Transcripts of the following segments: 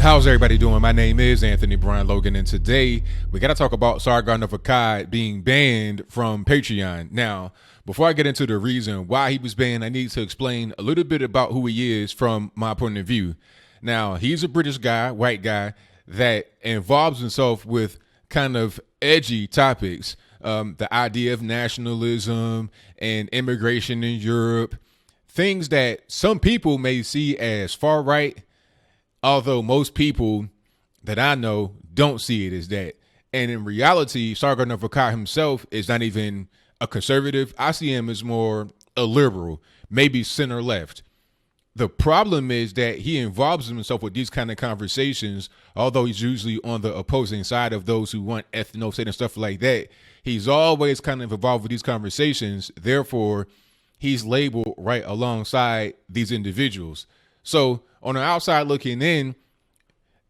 How's everybody doing? My name is Anthony Brian Logan, and today we got to talk about Sargon of Akkad being banned from Patreon. Now, before I get into the reason why he was banned, I need to explain a little bit about who he is from my point of view. Now, he's a British guy, white guy, that involves himself with kind of edgy topics. The idea of nationalism and immigration in Europe, things that some people may see as far right, although most people that I know don't see it as that. And in reality, Sargon of Akkad himself is not even a conservative. I see him as more a liberal, maybe center left. The problem is that he involves himself with these kind of conversations, although he's usually on the opposing side of those who want ethno-state and stuff like that. He's always kind of involved with these conversations. Therefore, he's labeled right alongside these individuals. So on the outside looking in,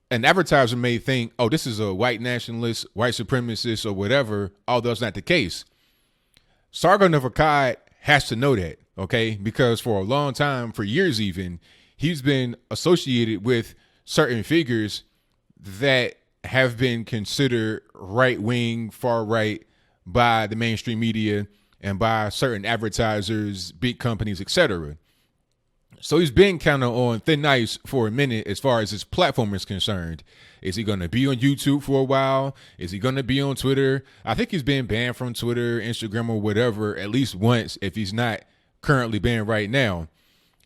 an advertiser may think, oh, this is a white nationalist, white supremacist or whatever, although it's not the case. Sargon of Akkad has to know that, okay? Because for a long time, for years even, he's been associated with certain figures that have been considered right-wing, far-right by the mainstream media and by certain advertisers, big companies, etc. So he's been kind of on thin ice for a minute as far as his platform is concerned. Is he going to be on YouTube for a while? Is he going to be on Twitter? I think he's been banned from Twitter, Instagram, or whatever at least once if he's not currently banned right now.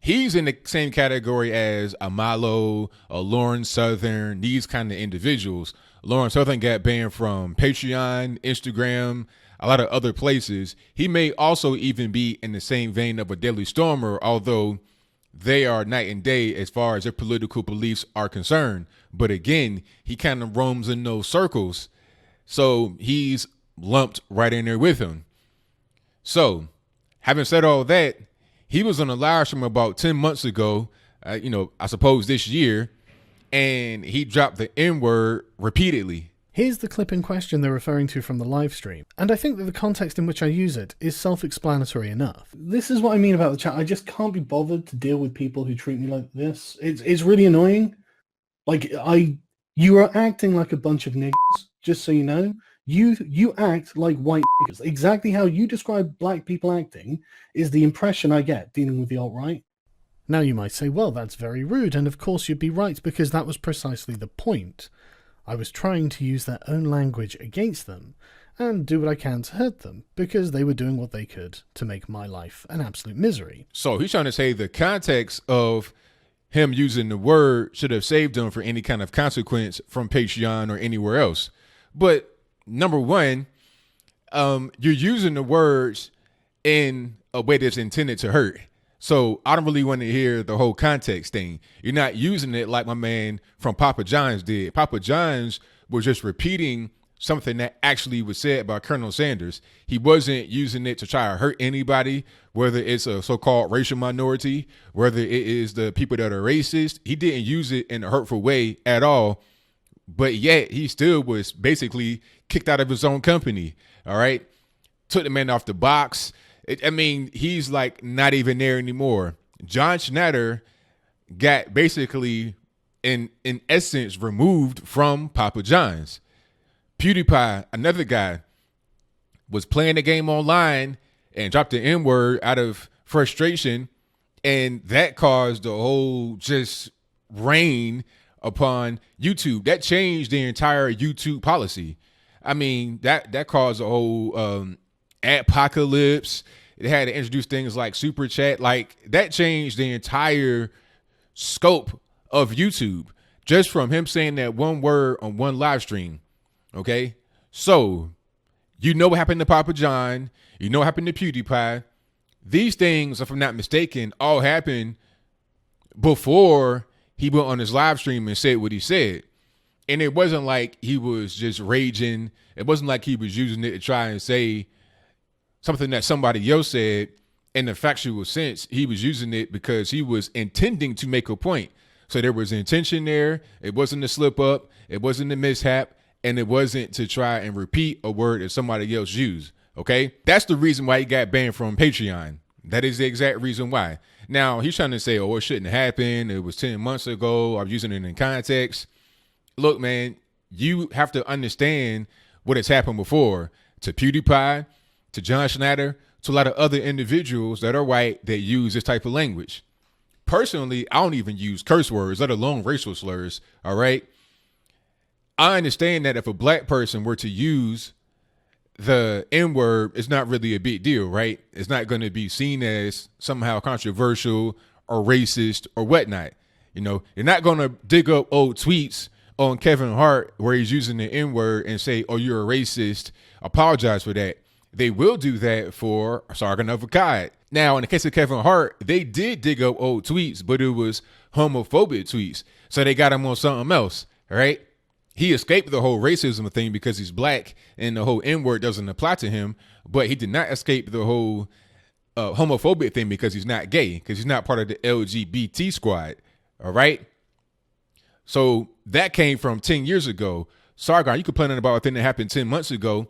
He's in the same category as a Milo, a Lauren Southern, these kind of individuals. Lauren Southern got banned from Patreon, Instagram, a lot of other places. He may also even be in the same vein of a Daily Stormer, although they are night and day as far as their political beliefs are concerned. But again, he kind of roams in those circles. So he's lumped right in there with him. So having said all that, he was on a live stream about 10 months ago, I suppose this year, and he dropped the N-word repeatedly. Here's the clip in question they're referring to from the live stream, and I think that the context in which I use it is self-explanatory enough. This is what I mean about the chat. I just can't be bothered to deal with people who treat me like this. It's really annoying. Like, you are acting like a bunch of niggas, just so you know. You act like white niggas. Exactly how you describe black people acting is the impression I get dealing with the alt-right. Now you might say, well, that's very rude, and of course you'd be right, because that was precisely the point. I was trying to use their own language against them and do what I can to hurt them because they were doing what they could to make my life an absolute misery. So he's trying to say the context of him using the word should have saved him for any kind of consequence from Patreon or anywhere else. But number one, you're using the words in a way that's intended to hurt. So I don't really want to hear the whole context thing. You're not using it like my man from Papa John's did. Papa John's was just repeating something that actually was said by Colonel Sanders. He wasn't using it to try to hurt anybody, whether it's a so-called racial minority, whether it is the people that are racist. He didn't use it in a hurtful way at all. But yet he still was basically kicked out of his own company. All right. Took the man off the box. He's like not even there anymore. John Schnatter got basically, in essence, removed from Papa John's. PewDiePie, another guy, was playing the game online and dropped the N-word out of frustration, and that caused the whole just reign upon YouTube. That changed the entire YouTube policy. That caused a whole Adpocalypse. It had to introduce things like super chat. Like, that changed the entire scope of YouTube just from him saying that one word on one live stream. Okay. So you know what happened to Papa John. You know what happened to PewDiePie. These things, if I'm not mistaken, all happened before he went on his live stream and said what he said. And it wasn't like he was just raging. It wasn't like he was using it to try and say something that somebody else said in the factual sense. He was using it because he was intending to make a point. So there was intention there. It wasn't a slip up. It wasn't a mishap. And it wasn't to try and repeat a word that somebody else used. Okay. That's the reason why he got banned from Patreon. That is the exact reason why. Now he's trying to say, oh, it shouldn't happen. It was 10 months ago. I'm using it in context. look, man, you have to understand what has happened before to PewDiePie, to John Schnatter, to a lot of other individuals that are white that use this type of language. Personally, I don't even use curse words, let alone racial slurs. All right. I understand that if a black person were to use the N-word, it's not really a big deal, right? It's not going to be seen as somehow controversial or racist or whatnot. You know, you're not going to dig up old tweets on Kevin Hart where he's using the N-word and say, oh, you're a racist. Apologize for that. They will do that for Sargon of Akkad. Now, in the case of Kevin Hart, they did dig up old tweets, but it was homophobic tweets. So they got him on something else, right? He escaped the whole racism thing because he's black and the whole N-word doesn't apply to him. But he did not escape the whole homophobic thing because he's not gay, because he's not part of the LGBT squad. All right. So that came from 10 years ago. Sargon, you complaining about a thing that happened 10 months ago.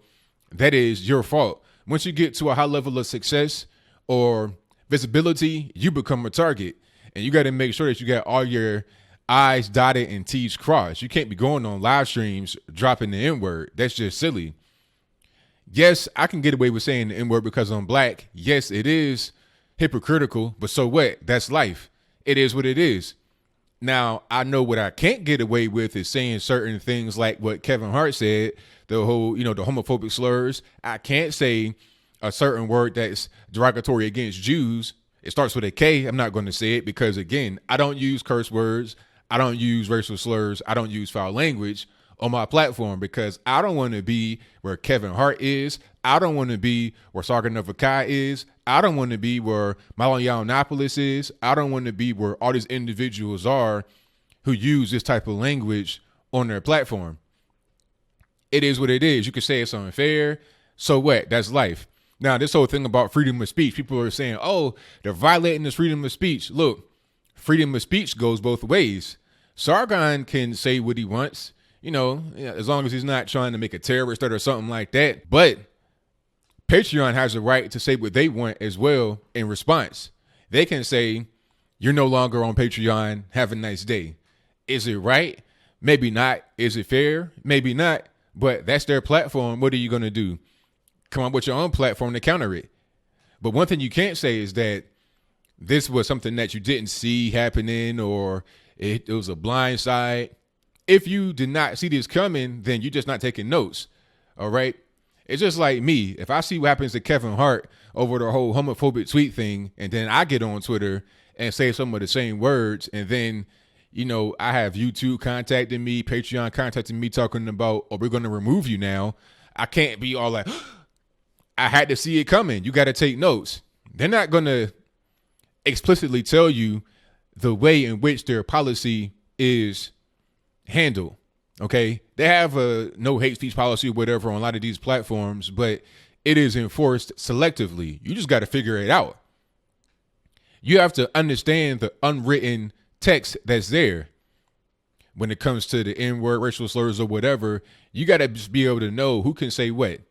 That is your fault. Once you get to a high level of success or visibility, you become a target. And you got to make sure that you got all your I's dotted and T's crossed. You can't be going on live streams dropping the N-word. That's just silly. Yes, I can get away with saying the N-word because I'm black. Yes, it is hypocritical, but so what? That's life. It is what it is. Now, I know what I can't get away with is saying certain things like what Kevin Hart said, the whole, the homophobic slurs. I can't say a certain word that's derogatory against Jews. It starts with a K. I'm not going to say it because, again, I don't use curse words. I don't use racial slurs. I don't use foul language on my platform because I don't want to be where Kevin Hart is. I don't want to be where Sargon of Akkad is. I don't want to be where Milo Yiannopoulos is. I don't want to be where all these individuals are who use this type of language on their platform. It is what it is. You could say it's unfair. So what? That's life. Now, this whole thing about freedom of speech, people are saying, oh, they're violating this freedom of speech. Look, freedom of speech goes both ways. Sargon can say what he wants, as long as he's not trying to make a terrorist or something like that. But Patreon has a right to say what they want as well in response. They can say, you're no longer on Patreon. Have a nice day. Is it right? Maybe not. Is it fair? Maybe not. But that's their platform. What are you going to do? Come up with your own platform to counter it. But one thing you can't say is that this was something that you didn't see happening or it was a blind side. If you did not see this coming, then you're just not taking notes. All right. It's just like me. If I see what happens to Kevin Hart over the whole homophobic tweet thing, and then I get on Twitter and say some of the same words, and then, I have YouTube contacting me, Patreon contacting me talking about, oh, we're going to remove you now. I can't be all like, I had to see it coming. You got to take notes. They're not going to explicitly tell you the way in which their policy is handled. Okay. They have a no hate speech policy or whatever on a lot of these platforms, but it is enforced selectively. You just got to figure it out. You have to understand the unwritten text that's there when it comes to the N-word, racial slurs or whatever. You got to just be able to know who can say what.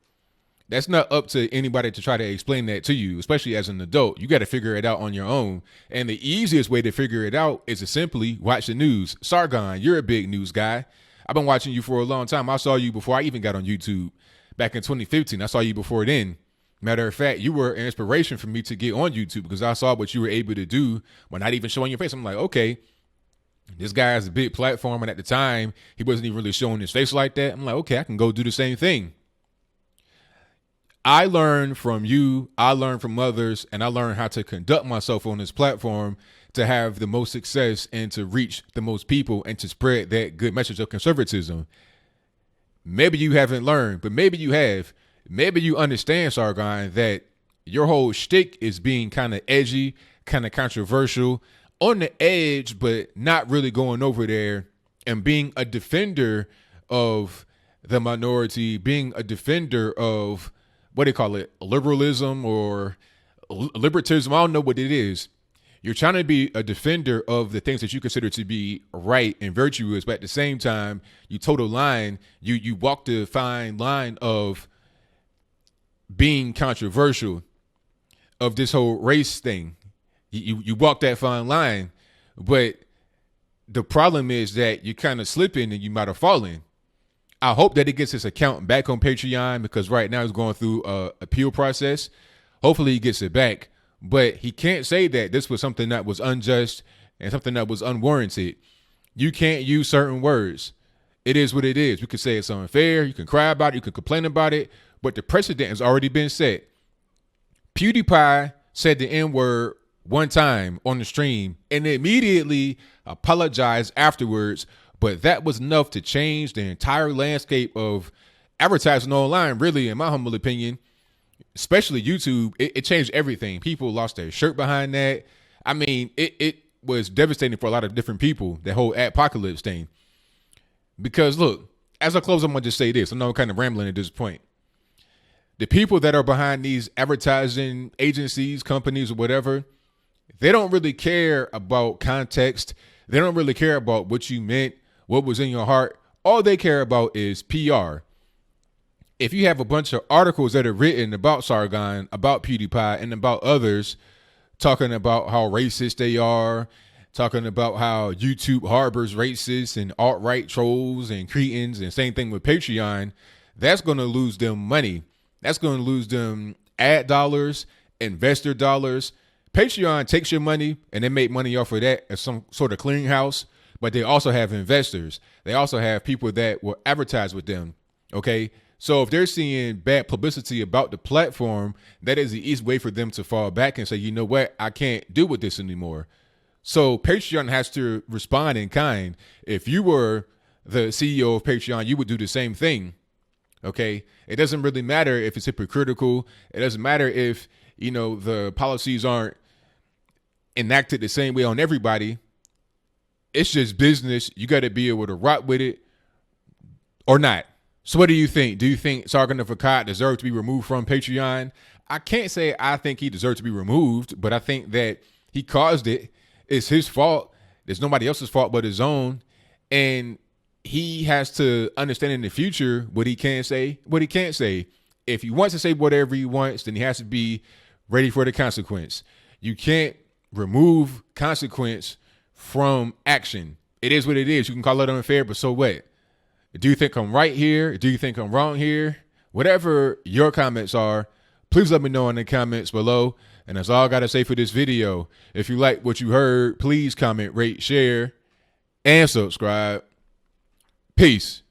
That's not up to anybody to try to explain that to you, especially as an adult. You got to figure it out on your own. And the easiest way to figure it out is to simply watch the news. Sargon, you're a big news guy. I've been watching you for a long time. I saw you before I even got on YouTube back in 2015. I saw you before then. Matter of fact, you were an inspiration for me to get on YouTube because I saw what you were able to do when not even showing your face. I'm like, okay, this guy has a big platform. And at the time, he wasn't even really showing his face like that. I'm like, okay, I can go do the same thing. I learned from you, I learned from others, and I learned how to conduct myself on this platform to have the most success and to reach the most people and to spread that good message of conservatism. Maybe you haven't learned, but maybe you have. Maybe you understand, Sargon, that your whole shtick is being kind of edgy, kind of controversial, on the edge, but not really going over there and being a defender of the minority, being a defender of what do you call it? Liberalism or libertism. I don't know what it is. You're trying to be a defender of the things that you consider to be right and virtuous, but at the same time, you toe the line. You walk the fine line of being controversial, of this whole race thing. You walk that fine line, but The problem is that you're kind of slipping and you might have fallen. I hope that he gets his account back on Patreon, because right now he's going through a appeal process. Hopefully he gets it back, but he can't say that this was something that was unjust and something that was unwarranted. You can't use certain words. It is what it is. You can say it's unfair. You can cry about it. You can complain about it, but the precedent has already been set. PewDiePie said the N-word one time on the stream and immediately apologized afterwards, but that was enough to change the entire landscape of advertising online, really, in my humble opinion, especially YouTube. It changed everything. People lost their shirt behind that. I mean, it was devastating for a lot of different people, that whole Adpocalypse thing. Because look, as I close, I'm going to just say this. I know I'm kind of rambling at this point. The people that are behind these advertising agencies, companies, or whatever, they don't really care about context. They don't really care about what you meant, what was in your heart. All they care about is PR. If you have a bunch of articles that are written about Sargon, about PewDiePie, and about others, talking about how racist they are, talking about how YouTube harbors racists and alt-right trolls and cretins, and same thing with Patreon, that's going to lose them money. That's going to lose them ad dollars, investor dollars. Patreon takes your money and they make money off of that as some sort of clearinghouse, but they also have investors. They also have people that will advertise with them. Okay. So if they're seeing bad publicity about the platform, that is the easy way for them to fall back and say, you know what, I can't deal with this anymore. So Patreon has to respond in kind. If you were the CEO of Patreon, you would do the same thing. Okay. It doesn't really matter if it's hypocritical. It doesn't matter if, you know, the policies aren't enacted the same way on everybody. It's just business. You got to be able to rock with it or not. So what do you think? Do you think Sargon of Akkad deserves to be removed from Patreon? I can't say I think he deserves to be removed, but I think that he caused it. It's his fault. There's nobody else's fault but his own. And he has to understand in the future what he can say, what he can't say. If he wants to say whatever he wants, then he has to be ready for the consequence. You can't remove consequence from action. It is what it is. You can call it unfair, but so what? Do you think I'm right here? Do you think I'm wrong here? Whatever your comments are, please let me know in the comments below. And that's all I got to say for this video. If you like what you heard, please comment, rate, share, and subscribe. Peace.